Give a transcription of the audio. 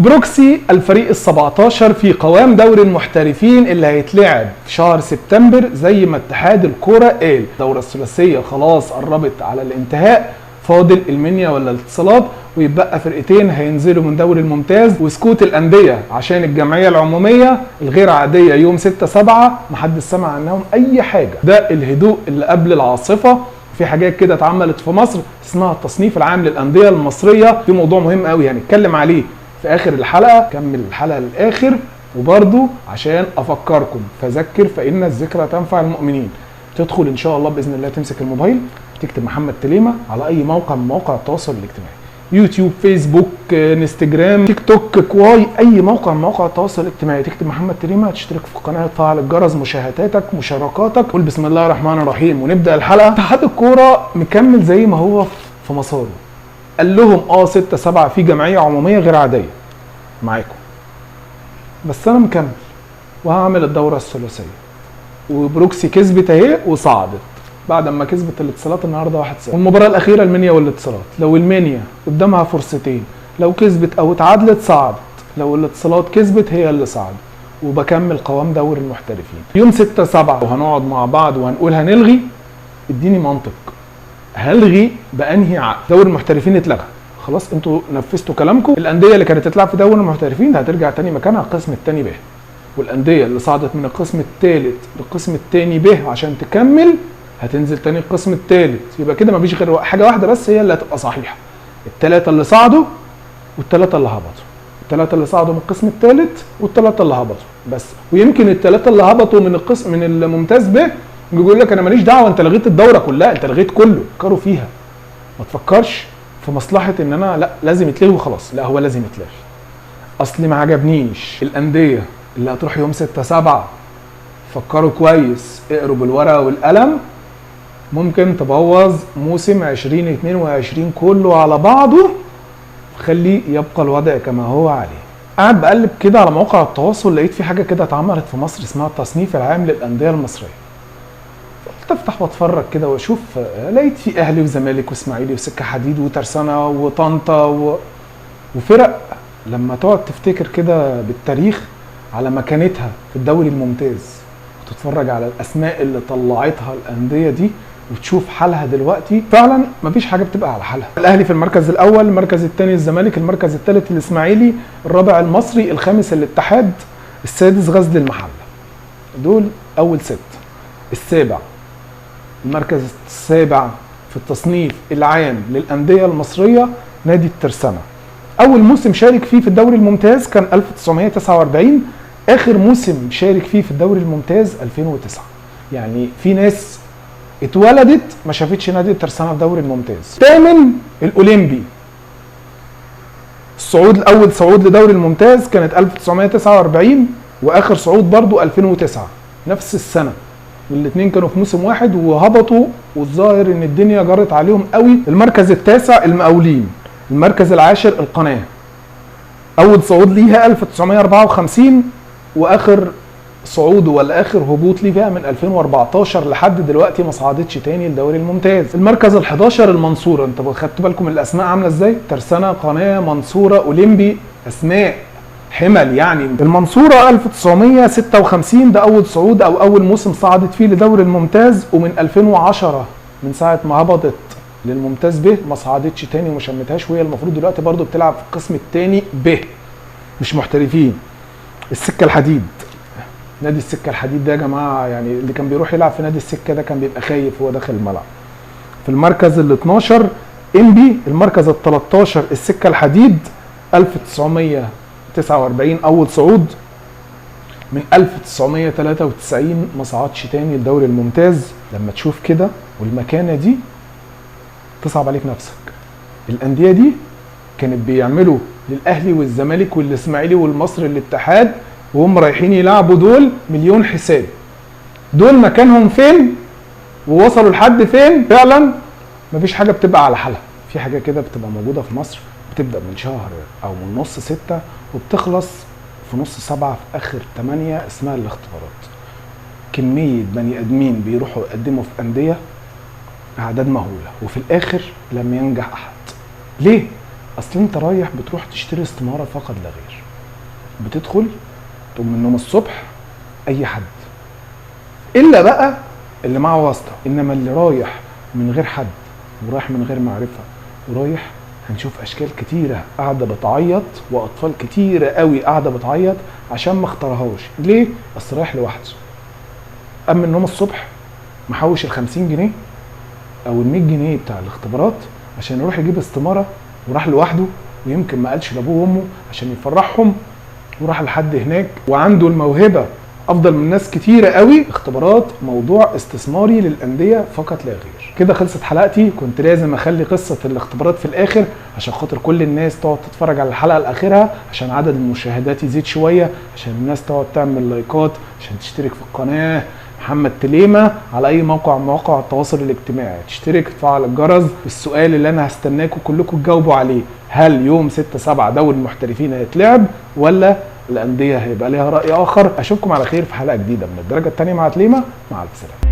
بروكسي الفريق ال17 في قوام دوري المحترفين اللي هيتلعب في شهر سبتمبر زي ما اتحاد الكوره قال. الدوره الثلاثيه خلاص قربت على الانتهاء، فاضل المنيا ولا الاتصالات، ويبقى فرقتين هينزلوا من دوري الممتاز، وسكوت الانديه عشان الجمعيه العموميه الغير عاديه يوم 6/7 محدش سمع عنهم اي حاجه. ده الهدوء اللي قبل العاصفه. في حاجات كده اتعملت في مصر اسمها التصنيف العام للانديه المصريه، في موضوع مهم قوي هنتكلم عليه في اخر الحلقه. كمل الحلقه للاخر، وبرده عشان افكركم فذكر فان الذكرى تنفع المؤمنين. تدخل ان شاء الله باذن الله تمسك الموبايل تكتب محمد تليمة على اي موقع من مواقع التواصل الاجتماعي، يوتيوب، فيسبوك، انستجرام، تيك توك، كواي، اي موقع من مواقع التواصل الاجتماعي تكتب محمد تليمة، تشترك في القناه، تفعل الجرس، مشاهداتك، مشاركاتك، قول بسم الله الرحمن الرحيم ونبدا الحلقه. اتحاد الكوره مكمل زي ما هو في مساره. قال لهم 6/7 في جمعيه عموميه غير عاديه معاكم، بس انا مكمل وهعمل الدوره الثلاثيه. وبروكسي كسبت اهي وصعدت بعد ما كسبت الاتصالات النهارده 1-0. والمباراه الاخيره المنيا والاتصالات، لو المنيا قدامها فرصتين، لو كسبت او اتعادلت صعدت، لو الاتصالات كسبت هي اللي صعدت. وبكمل قوام دوري المحترفين يوم 6/7 وهنقعد مع بعض وهنقول هنلغي. اديني منطق، هلغي بانهي عقد؟ دوري المحترفين اتلغى خلاص، انتوا نفذتوا كلامكم. الانديه اللي كانت تتلعب في دوري المحترفين هترجع تاني مكانها القسم الثاني ب، والانديه اللي صعدت من القسم الثالث للقسم الثاني ب عشان تكمل هتنزل تاني القسم الثالث. يبقى كده مفيش غير حاجه واحده بس هي اللي هتبقى صحيحه، الثلاثه اللي صعدوا والثلاثه اللي هبطوا. الثلاثه اللي صعدوا من القسم الثالث والثلاثه اللي هبطوا بس. ويمكن الثلاثه اللي هبطوا من القسم من الممتاز ب بيقول لك انا ماليش دعوه، انت لغيت الدوره كلها، انت لغيت كله. فكروا فيها، ما تفكرش في مصلحه ان انا لا لازم يتلغي وخلاص، لا هو لازم يتلغي. اصل ما عجبنيش الانديه اللي هتروح يوم 6/7. فكروا كويس، اقروا بالورقه والقلم، ممكن تبوظ موسم 2022 كله على بعضه، خليه يبقى الوضع كما هو عليه. قاعد بقلب كده على مواقع التواصل، لقيت في حاجه كده اتعملت في مصر اسمها التصنيف العام للانديه المصريه. قلت افتح واتفرج كده واشوف، لقيت في اهلي وزمالك واسماعيلي وسكه حديد وترسانه وطنطا وفرق لما تقعد تفتكر كده بالتاريخ على مكانتها في الدوري الممتاز، وتتفرج على الاسماء اللي طلعتها الانديه دي وتشوف حالها دلوقتي، فعلا مفيش حاجه بتبقى على حالها. الاهلي في المركز الاول، المركز الثاني الزمالك، المركز الثالث الاسماعيلي، الرابع المصري، الخامس الاتحاد، السادس غزل المحله. دول اول 6. السابع، المركز السابع في التصنيف العام للانديه المصريه نادي الترسانه. اول موسم شارك فيه في الدوري الممتاز كان 1949، اخر موسم شارك فيه في الدوري الممتاز 2009. يعني في ناس اتولدت ما شافتش نادي الترسانه في الدوري الممتاز. 8 الاولمبي، الصعود الاول صعود لدوري الممتاز كانت 1949، واخر صعود برضو 2009 نفس السنه. الاثنين كانوا في موسم واحد وهبطوا، والظاهر ان الدنيا جرت عليهم قوي. المركز التاسع المقاولين، المركز العاشر القناه، اول صعود ليها 1954، واخر صعود ولا اخر هبوط ليها من 2014 لحد دلوقتي ما صعدتش تاني للدوري الممتاز. المركز ال11 المنصوره، انتوا خدتوا بالكم الاسماء عامله ازاي؟ ترسانه، قناه، منصوره، اولمبي، اسماء حمل يعني. المنصوره 1956 ده اول صعود او اول موسم صعدت فيه لدوري الممتاز، ومن 2010 من ساعه ما هبطت للممتاز ب ما صعدتش تاني وما شمتهاش، وهي المفروض دلوقتي برضو بتلعب في القسم الثاني ب، مش محترفين. السكه الحديد، نادي السكه الحديد ده يا جماعه يعني اللي كان بيروح يلعب في نادي السكه ده كان بيبقى خايف وهو داخل الملعب. في المركز ال12 انبي، المركز ال13 السكه الحديد 1949 اول صعود، من 1993 ما صعدش تاني للدوري الممتاز. لما تشوف كده والمكانه دي تصعب عليك نفسك. الانديه دي كانت بيعملوا للاهلي والزمالك والاسماعيلي والمصري الاتحاد وهم رايحين يلعبوا دول مليون حساب. دول مكانهم فين ووصلوا لحد فين؟ فعلا مفيش حاجه بتبقى على حالها. في حاجه كده بتبقى موجوده في مصر بتبدا من شهر او من نص 6 وبتخلص في نص 7 في اخر 8، اسمها الاختبارات. كميه بني ادمين بيروحوا يقدموا في انديه اعداد مهوله، وفي الاخر لم ينجح احد. ليه؟ اصل انت رايح بتروح تشتري استماره فقط لا غير، بتدخل تقوم من النوم الصبح اي حد الا بقى اللي معه واسطه، انما اللي رايح من غير حد ورايح من غير معرفه ورايح، هنشوف اشكال كتيره قاعده بتعيط واطفال كتيره قوي قاعده بتعيط عشان ما اختارهاش. ليه؟ اصل رايح لوحده، قام من النوم الصبح محوش ال 50 جنيه او ال 100 جنيه بتاع الاختبارات عشان يروح يجيب استماره، وراح لوحده ويمكن ما قالش لابوه وامه عشان يفرحهم، وراح لحد هناك وعنده الموهبه افضل من ناس كتيره قوي. اختبارات موضوع استثماري للانديه فقط لا غير. كده خلصت حلقتي. كنت لازم اخلي قصه الاختبارات في الاخر عشان خاطر كل الناس تقعد تتفرج على الحلقه لاخرها، عشان عدد المشاهدات يزيد شويه، عشان الناس تقعد تعمل لايكات، عشان تشترك في القناه محمد تليمة على اي موقع من مواقع التواصل الاجتماعي، تشترك تفعل الجرس. السؤال اللي انا هستناكم كلكم تجاوبوا عليه، هل يوم 6/7 دوري المحترفين هيتلعب ولا الانديه هيبقى ليها راي اخر؟ اشوفكم على خير في حلقه جديده من الدرجه الثانيه مع تليمة. مع الف سلامه.